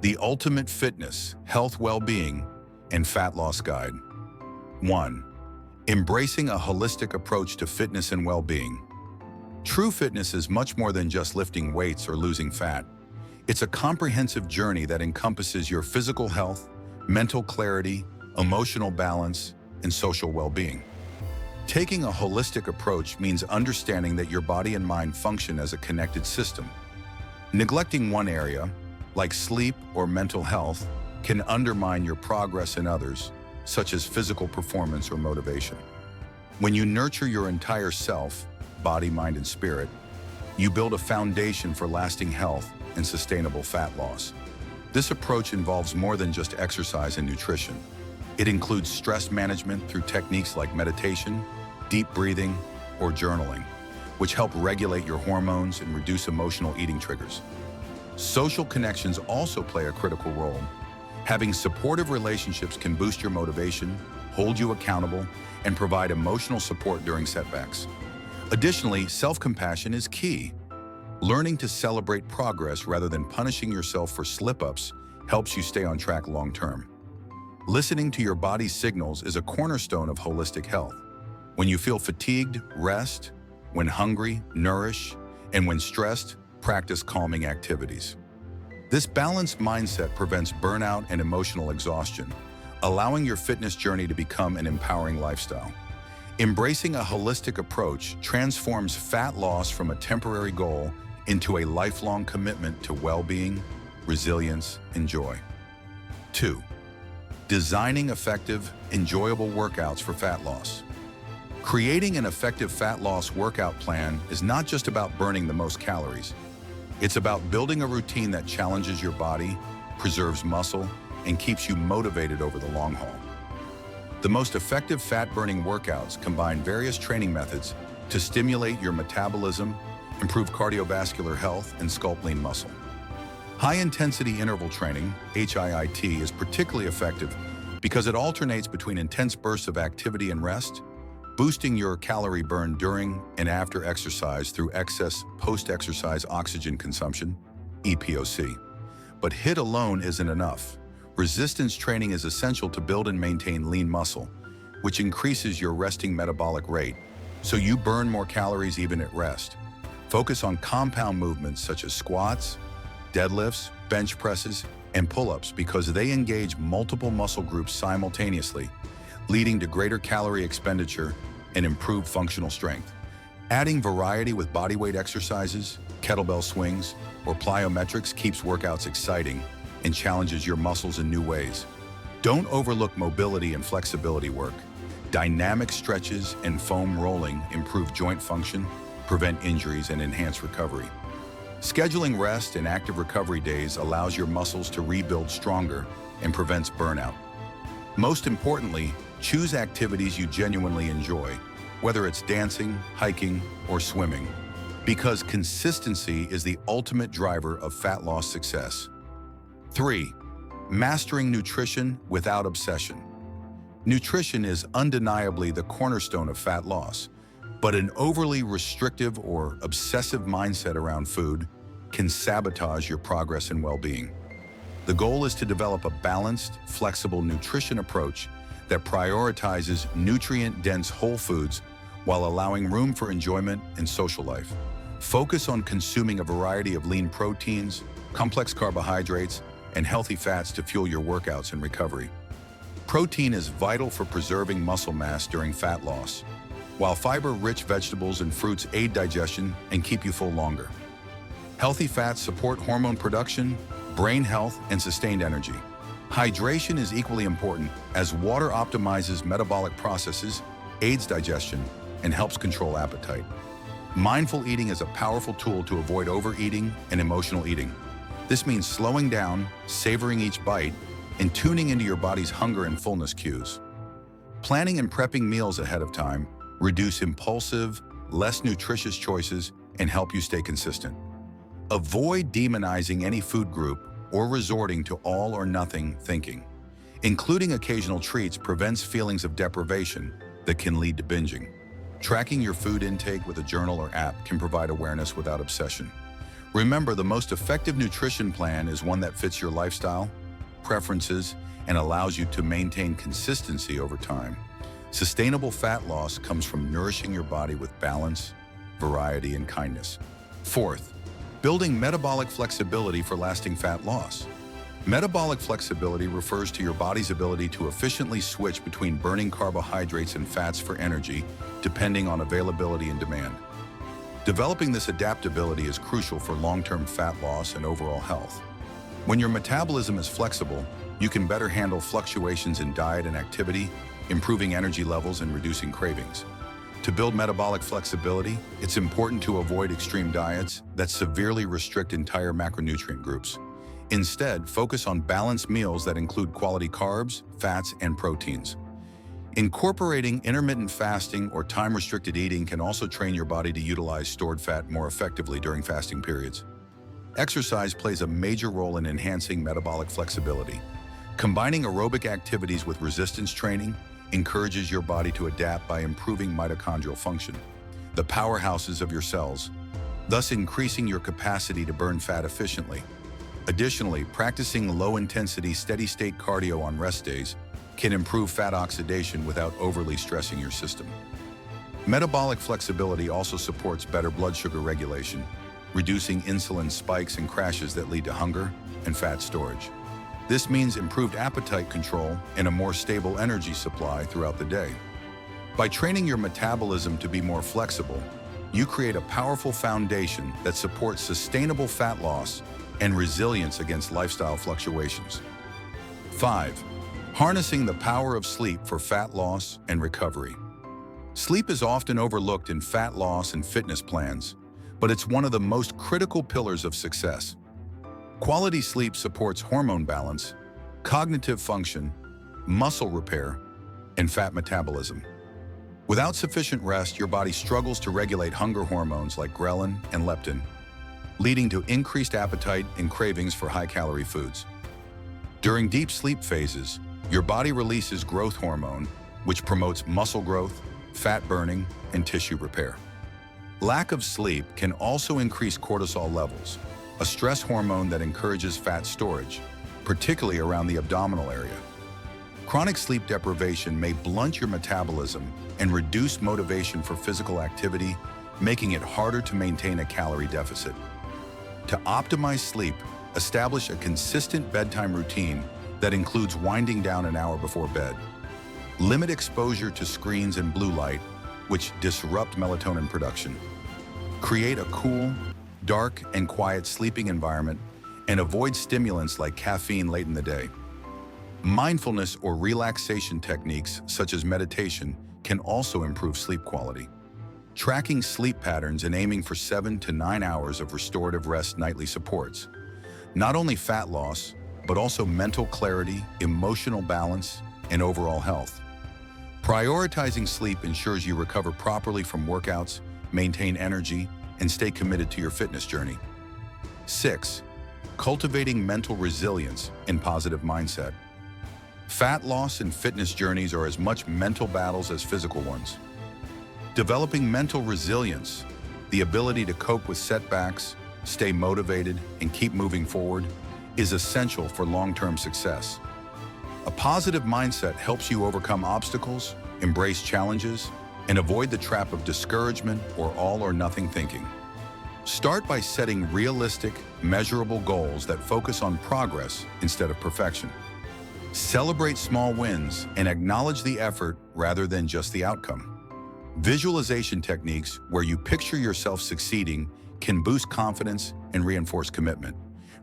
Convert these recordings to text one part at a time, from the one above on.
The ultimate fitness, health, well-being, and fat loss guide. 1. Embracing a holistic approach to fitness and well-being. True fitness is much more than just lifting weights or losing fat. It's a comprehensive journey that encompasses your physical health, mental clarity, emotional balance, and social well-being. Taking a holistic approach means understanding that your body and mind function as a connected system. Neglecting one area, like sleep or mental health, can undermine your progress in others, such as physical performance or motivation. When you nurture your entire self, body, mind, and spirit, you build a foundation for lasting health and sustainable fat loss. This approach involves more than just exercise and nutrition. It includes stress management through techniques like meditation, deep breathing, or journaling, which help regulate your hormones and reduce emotional eating triggers. Social connections also play a critical role. Having supportive relationships can boost your motivation, hold you accountable, and provide emotional support during setbacks. Additionally, self-compassion is key. Learning to celebrate progress rather than punishing yourself for slip-ups helps you stay on track long-term. Listening to your body's signals is a cornerstone of holistic health. When you feel fatigued, rest. When hungry, nourish. And when stressed, practice calming activities. This balanced mindset prevents burnout and emotional exhaustion, allowing your fitness journey to become an empowering lifestyle. Embracing a holistic approach transforms fat loss from a temporary goal into a lifelong commitment to well-being, resilience, and joy. 2. Designing effective, enjoyable workouts for fat loss. Creating an effective fat loss workout plan is not just about burning the most calories. It's about building a routine that challenges your body, preserves muscle, and keeps you motivated over the long haul. The most effective fat-burning workouts combine various training methods to stimulate your metabolism, improve cardiovascular health, and sculpt lean muscle. High-intensity interval training, HIIT, is particularly effective because it alternates between intense bursts of activity and rest, boosting your calorie burn during and after exercise through excess post-exercise oxygen consumption, EPOC. But HIIT alone isn't enough. Resistance training is essential to build and maintain lean muscle, which increases your resting metabolic rate, so you burn more calories even at rest. Focus on compound movements such as squats, deadlifts, bench presses, and pull-ups because they engage multiple muscle groups simultaneously, leading to greater calorie expenditure and improved functional strength. Adding variety with bodyweight exercises, kettlebell swings, or plyometrics keeps workouts exciting and challenges your muscles in new ways. Don't overlook mobility and flexibility work. Dynamic stretches and foam rolling improve joint function, prevent injuries, and enhance recovery. Scheduling rest and active recovery days allows your muscles to rebuild stronger and prevents burnout. Most importantly, choose activities you genuinely enjoy, whether it's dancing, hiking, or swimming, because consistency is the ultimate driver of fat loss success. 3. Mastering nutrition without obsession. Nutrition is undeniably the cornerstone of fat loss, but an overly restrictive or obsessive mindset around food can sabotage your progress and well-being. The goal is to develop a balanced, flexible nutrition approach that prioritizes nutrient-dense whole foods while allowing room for enjoyment and social life. Focus on consuming a variety of lean proteins, complex carbohydrates, and healthy fats to fuel your workouts and recovery. Protein is vital for preserving muscle mass during fat loss, while fiber-rich vegetables and fruits aid digestion and keep you full longer. Healthy fats support hormone production, brain health, and sustained energy. Hydration is equally important as water optimizes metabolic processes, aids digestion, and helps control appetite. Mindful eating is a powerful tool to avoid overeating and emotional eating. This means slowing down, savoring each bite, and tuning into your body's hunger and fullness cues. Planning and prepping meals ahead of time reduce impulsive, less nutritious choices and help you stay consistent. Avoid demonizing any food group or resorting to all or nothing thinking. Including occasional treats prevents feelings of deprivation that can lead to binging. Tracking your food intake with a journal or app can provide awareness without obsession. Remember, the most effective nutrition plan is one that fits your lifestyle, preferences, and allows you to maintain consistency over time. Sustainable fat loss comes from nourishing your body with balance, variety, and kindness. Fourth, building metabolic flexibility for lasting fat loss. Metabolic flexibility refers to your body's ability to efficiently switch between burning carbohydrates and fats for energy, depending on availability and demand. Developing this adaptability is crucial for long-term fat loss and overall health. When your metabolism is flexible, you can better handle fluctuations in diet and activity, improving energy levels and reducing cravings. To build metabolic flexibility, it's important to avoid extreme diets that severely restrict entire macronutrient groups. Instead, focus on balanced meals that include quality carbs, fats, and proteins. Incorporating intermittent fasting or time-restricted eating can also train your body to utilize stored fat more effectively during fasting periods. Exercise plays a major role in enhancing metabolic flexibility. Combining aerobic activities with resistance training encourages your body to adapt by improving mitochondrial function, the powerhouses of your cells, thus increasing your capacity to burn fat efficiently. Additionally, practicing low-intensity, steady-state cardio on rest days can improve fat oxidation without overly stressing your system. Metabolic flexibility also supports better blood sugar regulation, reducing insulin spikes and crashes that lead to hunger and fat storage. This means improved appetite control and a more stable energy supply throughout the day. By training your metabolism to be more flexible, you create a powerful foundation that supports sustainable fat loss and resilience against lifestyle fluctuations. 5. Harnessing the power of sleep for fat loss and recovery. Sleep is often overlooked in fat loss and fitness plans, but it's one of the most critical pillars of success. Quality sleep supports hormone balance, cognitive function, muscle repair, and fat metabolism. Without sufficient rest, your body struggles to regulate hunger hormones like ghrelin and leptin, leading to increased appetite and cravings for high-calorie foods. During deep sleep phases, your body releases growth hormone, which promotes muscle growth, fat burning, and tissue repair. Lack of sleep can also increase cortisol levels, a stress hormone that encourages fat storage, particularly around the abdominal area. Chronic sleep deprivation may blunt your metabolism and reduce motivation for physical activity, making it harder to maintain a calorie deficit. To optimize sleep, establish a consistent bedtime routine that includes winding down an hour before bed. Limit exposure to screens and blue light, which disrupt melatonin production. Create a cool, dark, and quiet sleeping environment, and avoid stimulants like caffeine late in the day. Mindfulness or relaxation techniques, such as meditation, can also improve sleep quality. Tracking sleep patterns and aiming for 7 to 9 hours of restorative rest nightly supports not only fat loss, but also mental clarity, emotional balance, and overall health. Prioritizing sleep ensures you recover properly from workouts, maintain energy, and stay committed to your fitness journey. 6. Cultivating mental resilience and positive mindset. Fat loss and fitness journeys are as much mental battles as physical ones. Developing mental resilience, the ability to cope with setbacks, stay motivated, and keep moving forward, is essential for long-term success. A positive mindset helps you overcome obstacles, embrace challenges, and avoid the trap of discouragement or all-or-nothing thinking. Start by setting realistic, measurable goals that focus on progress instead of perfection. Celebrate small wins and acknowledge the effort rather than just the outcome. Visualization techniques where you picture yourself succeeding can boost confidence and reinforce commitment.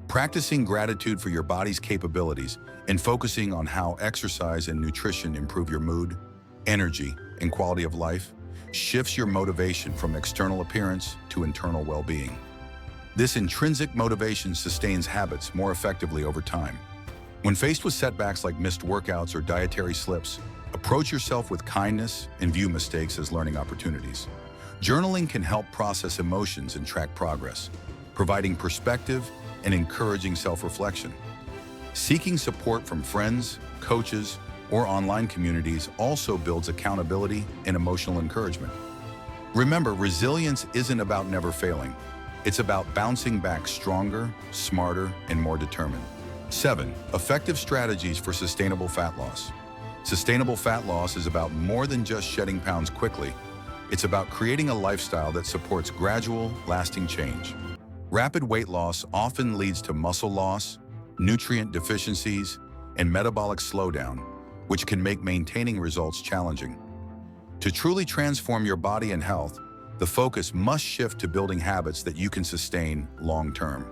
Practicing gratitude for your body's capabilities and focusing on how exercise and nutrition improve your mood, energy, and quality of life shifts your motivation from external appearance to internal well-being. This intrinsic motivation sustains habits more effectively over time. When faced with setbacks like missed workouts or dietary slips, approach yourself with kindness and view mistakes as learning opportunities. Journaling can help process emotions and track progress, providing perspective and encouraging self-reflection. Seeking support from friends, coaches, or online communities also builds accountability and emotional encouragement. Remember, resilience isn't about never failing. It's about bouncing back stronger, smarter, and more determined. 7. Effective strategies for sustainable fat loss. Sustainable fat loss is about more than just shedding pounds quickly. It's about creating a lifestyle that supports gradual, lasting change. Rapid weight loss often leads to muscle loss, nutrient deficiencies, and metabolic slowdown, which can make maintaining results challenging. To truly transform your body and health, the focus must shift to building habits that you can sustain long-term.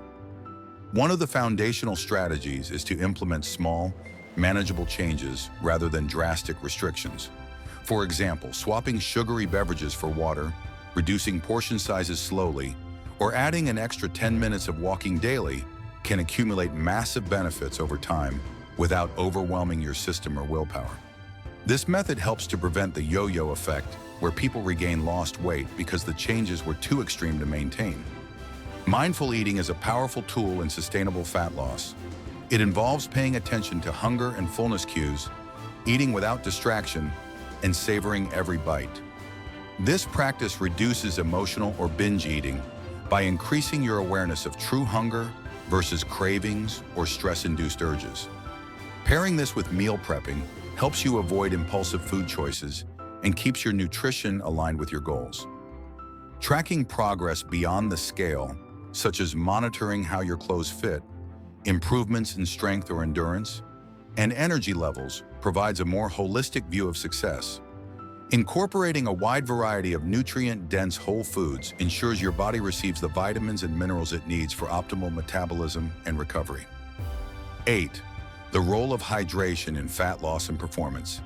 One of the foundational strategies is to implement small, manageable changes rather than drastic restrictions. For example, swapping sugary beverages for water, reducing portion sizes slowly, or adding an extra 10 minutes of walking daily can accumulate massive benefits over time without overwhelming your system or willpower. This method helps to prevent the yo-yo effect, where people regain lost weight because the changes were too extreme to maintain. Mindful eating is a powerful tool in sustainable fat loss. It involves paying attention to hunger and fullness cues, eating without distraction, and savoring every bite. This practice reduces emotional or binge eating by increasing your awareness of true hunger versus cravings or stress-induced urges. Pairing this with meal prepping helps you avoid impulsive food choices and keeps your nutrition aligned with your goals. Tracking progress beyond the scale, such as monitoring how your clothes fit, improvements in strength or endurance, and energy levels, provides a more holistic view of success. Incorporating a wide variety of nutrient-dense whole foods ensures your body receives the vitamins and minerals it needs for optimal metabolism and recovery. 8. The role of hydration in fat loss and performance.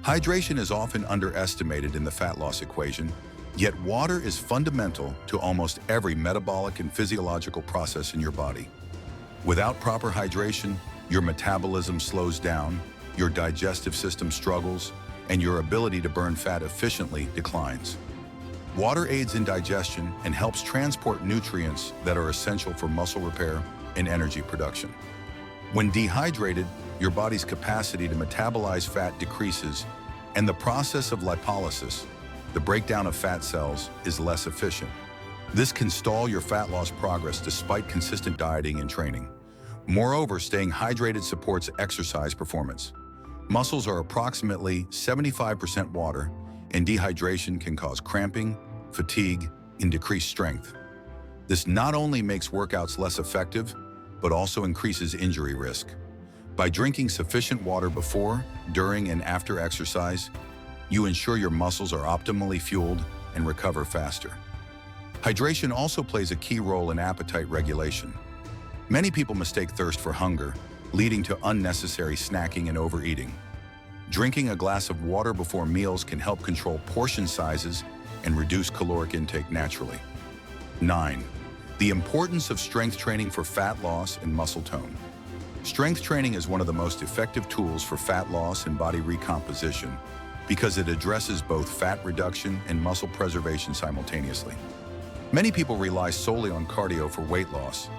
Hydration is often underestimated in the fat loss equation, yet water is fundamental to almost every metabolic and physiological process in your body. Without proper hydration, your metabolism slows down, your digestive system struggles, and your ability to burn fat efficiently declines. Water aids in digestion and helps transport nutrients that are essential for muscle repair and energy production. When dehydrated, your body's capacity to metabolize fat decreases, and the process of lipolysis, the breakdown of fat cells, is less efficient. This can stall your fat loss progress despite consistent dieting and training. Moreover, staying hydrated supports exercise performance. Muscles are approximately 75% water, and dehydration can cause cramping, fatigue, and decreased strength. This not only makes workouts less effective, but also increases injury risk. By drinking sufficient water before, during, and after exercise, you ensure your muscles are optimally fueled and recover faster. Hydration also plays a key role in appetite regulation. Many people mistake thirst for hunger, leading to unnecessary snacking and overeating. Drinking a glass of water before meals can help control portion sizes and reduce caloric intake naturally. 9. The importance of strength training for fat loss and muscle tone. Strength training is one of the most effective tools for fat loss and body recomposition because it addresses both fat reduction and muscle preservation simultaneously. Many people rely solely on cardio for weight loss,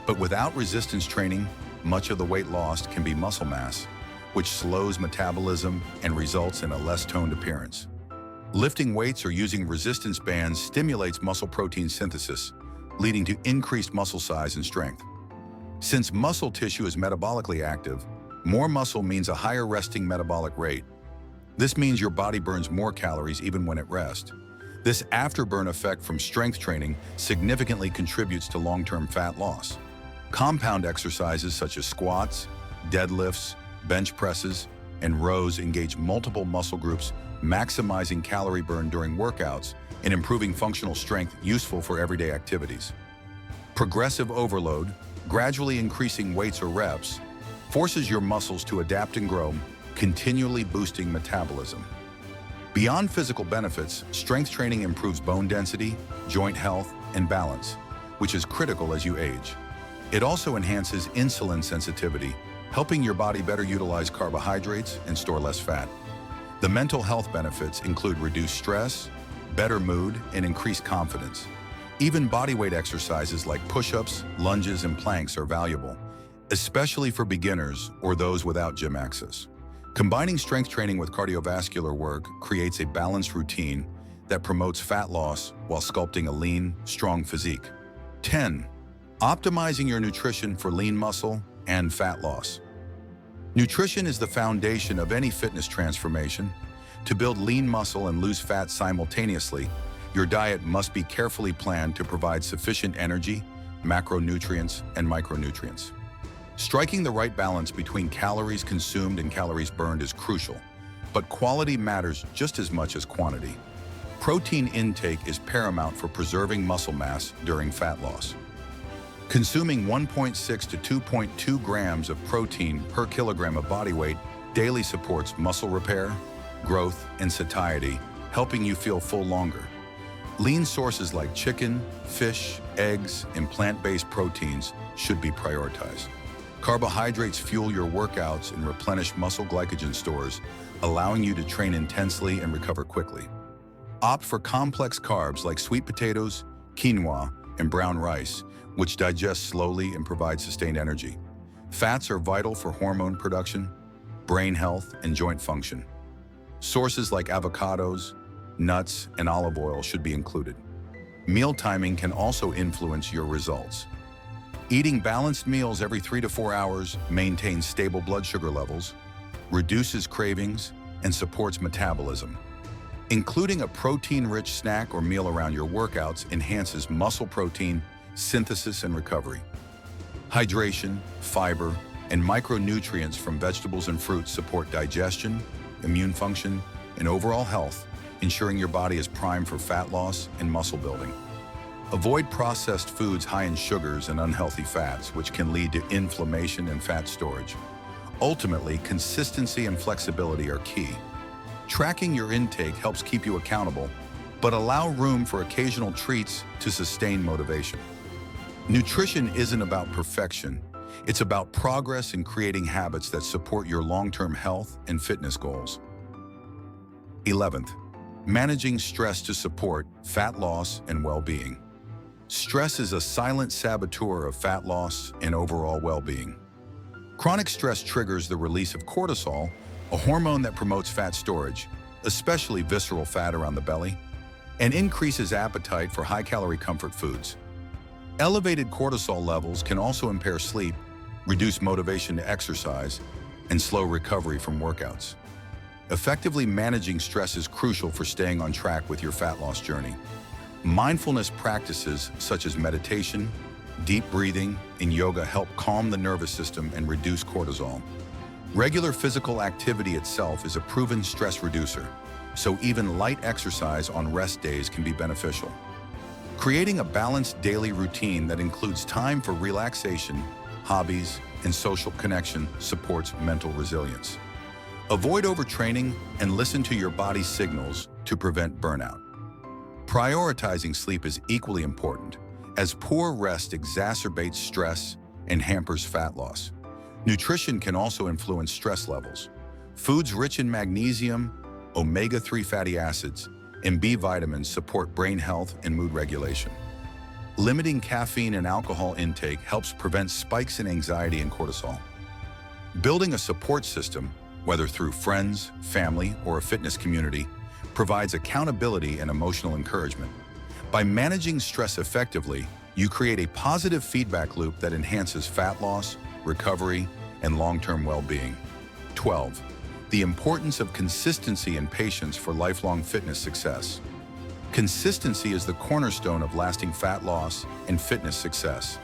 but without resistance training, much of the weight lost can be muscle mass, which slows metabolism and results in a less toned appearance. Lifting weights or using resistance bands stimulates muscle protein synthesis, leading to increased muscle size and strength. Since muscle tissue is metabolically active, more muscle means a higher resting metabolic rate. This means your body burns more calories even when at rest. This afterburn effect from strength training significantly contributes to long-term fat loss. Compound exercises such as squats, deadlifts, bench presses, and rows engage multiple muscle groups, maximizing calorie burn during workouts and improving functional strength useful for everyday activities. Progressive overload, gradually increasing weights or reps, forces your muscles to adapt and grow, continually boosting metabolism. Beyond physical benefits, strength training improves bone density, joint health, and balance, which is critical as you age. It also enhances insulin sensitivity, helping your body better utilize carbohydrates and store less fat. The mental health benefits include reduced stress, better mood, and increased confidence. Even bodyweight exercises like push-ups, lunges, and planks are valuable, especially for beginners or those without gym access. Combining strength training with cardiovascular work creates a balanced routine that promotes fat loss while sculpting a lean, strong physique. 10. Optimizing your nutrition for lean muscle and fat loss. Nutrition is the foundation of any fitness transformation. To build lean muscle and lose fat simultaneously, your diet must be carefully planned to provide sufficient energy, macronutrients, and micronutrients. Striking the right balance between calories consumed and calories burned is crucial, but quality matters just as much as quantity. Protein intake is paramount for preserving muscle mass during fat loss. Consuming 1.6 to 2.2 grams of protein per kilogram of body weight daily supports muscle repair, growth, and satiety, helping you feel full longer. Lean sources like chicken, fish, eggs, and plant-based proteins should be prioritized. Carbohydrates fuel your workouts and replenish muscle glycogen stores, allowing you to train intensely and recover quickly. Opt for complex carbs like sweet potatoes, quinoa, and brown rice, which digest slowly and provide sustained energy. Fats are vital for hormone production, brain health, and joint function. Sources like avocados, nuts, and olive oil should be included. Meal timing can also influence your results. Eating balanced meals every 3 to 4 hours maintains stable blood sugar levels, reduces cravings, and supports metabolism. Including a protein-rich snack or meal around your workouts enhances muscle protein synthesis and recovery. Hydration, fiber, and micronutrients from vegetables and fruits support digestion, immune function, and overall health, ensuring your body is primed for fat loss and muscle building. Avoid processed foods high in sugars and unhealthy fats, which can lead to inflammation and fat storage. Ultimately, consistency and flexibility are key. Tracking your intake helps keep you accountable, but allow room for occasional treats to sustain motivation. Nutrition isn't about perfection. It's about progress in creating habits that support your long-term health and fitness goals. 11th, managing stress to support fat loss and well-being. Stress is a silent saboteur of fat loss and overall well-being. Chronic stress triggers the release of cortisol, a hormone that promotes fat storage, especially visceral fat around the belly, and increases appetite for high-calorie comfort foods. Elevated cortisol levels can also impair sleep, reduce motivation to exercise, and slow recovery from workouts. Effectively managing stress is crucial for staying on track with your fat loss journey. Mindfulness practices such as meditation, deep breathing, and yoga help calm the nervous system and reduce cortisol. Regular physical activity itself is a proven stress reducer, so even light exercise on rest days can be beneficial. Creating a balanced daily routine that includes time for relaxation, hobbies, and social connection supports mental resilience. Avoid overtraining and listen to your body's signals to prevent burnout. Prioritizing sleep is equally important, as poor rest exacerbates stress and hampers fat loss. Nutrition can also influence stress levels. Foods rich in magnesium, omega-3 fatty acids, and B vitamins support brain health and mood regulation. Limiting caffeine and alcohol intake helps prevent spikes in anxiety and cortisol. Building a support system, whether through friends, family, or a fitness community, provides accountability and emotional encouragement. By managing stress effectively, you create a positive feedback loop that enhances fat loss, recovery, and long-term well-being. 12. The importance of consistency and patience for lifelong fitness success. Consistency is the cornerstone of lasting fat loss and fitness success.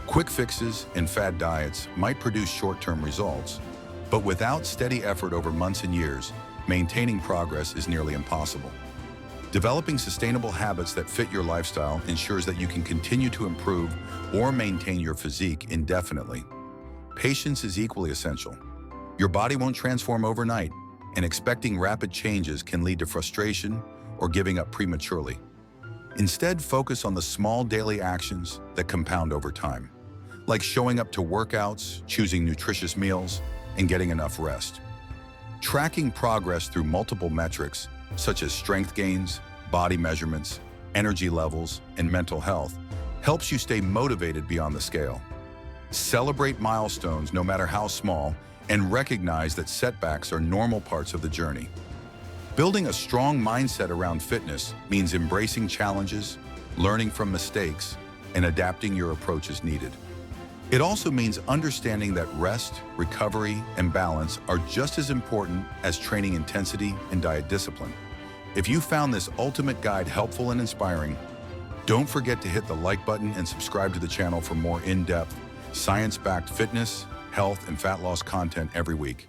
Quick fixes and fad diets might produce short-term results, but without steady effort over months and years, maintaining progress is nearly impossible. Developing sustainable habits that fit your lifestyle ensures that you can continue to improve or maintain your physique indefinitely. Patience is equally essential. Your body won't transform overnight, and expecting rapid changes can lead to frustration or giving up prematurely. Instead, focus on the small daily actions that compound over time, like showing up to workouts, choosing nutritious meals, and getting enough rest. Tracking progress through multiple metrics, such as strength gains, body measurements, energy levels, and mental health, helps you stay motivated beyond the scale. Celebrate milestones, no matter how small, and recognize that setbacks are normal parts of the journey. Building a strong mindset around fitness means embracing challenges, learning from mistakes, and adapting your approach as needed. It also means understanding that rest, recovery, and balance are just as important as training intensity and diet discipline. If you found this ultimate guide helpful and inspiring, don't forget to hit the like button and subscribe to the channel for more in-depth, science-backed fitness, health, and fat loss content every week.